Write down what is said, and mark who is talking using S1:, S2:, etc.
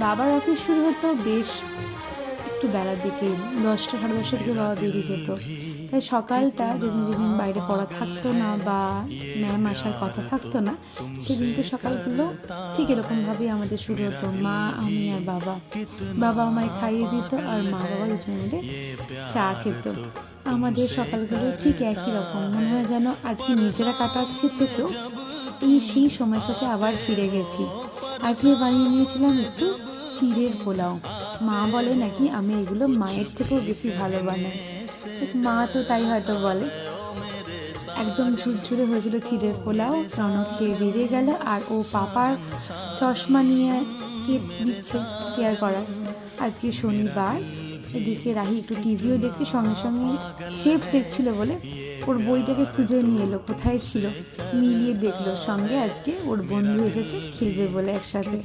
S1: বাবার অফিস শুরু হতো বেশ একটু বেলার দিকেই, 10টা সাড়ে 10টার দিকে বাবা বেরিয়ে যেত। তাই সকালটা যেদিন যেদিন বাইরে পড়া থাকতো না বা ম্যাম আসার কথা থাকতো না, সেদিনকে সকালগুলো ঠিক এরকমভাবেই আমাদের শুরু হতো। মা, আমি আর বাবা। বাবা আমায় খাইয়ে দিত আর মা বাবা দুজনে মিলে চা খেত। আমাদের সকালগুলো ঠিক একই রকম, মনে হয় যেন আজকে নিজেরা কাটাচ্ছি থেকেও সেই সময়টাতে আবার ফিরে গেছি। আজকে বানিয়ে নিয়েছিলাম একটু চিড়ের পোলাও। মা বলে নাকি আমি এগুলো মায়ের থেকেও বেশি ভালো বানাই। মা তো তাই হয়তো বলে। একদম ঝুরঝুরে হয়েছিল চিড়ের পোলাও। রনক খেয়ে বেরিয়ে গেল আর ও পাপার চশমা নিয়ে কে দিচ্ছে কেয়ার করার। আজকে শনিবার, এদিকে রাহি একটু টিভিও দেখছে, সঙ্গে সঙ্গে শেফস দেখছিল বলে ওর বইটাকে খুঁজে নিয়ে এলো কোথায় ছিল, মিলিয়ে দেখলো, সঙ্গে আজকে ওর বন্ধু এসেছে খেলবে বলে একসাথে।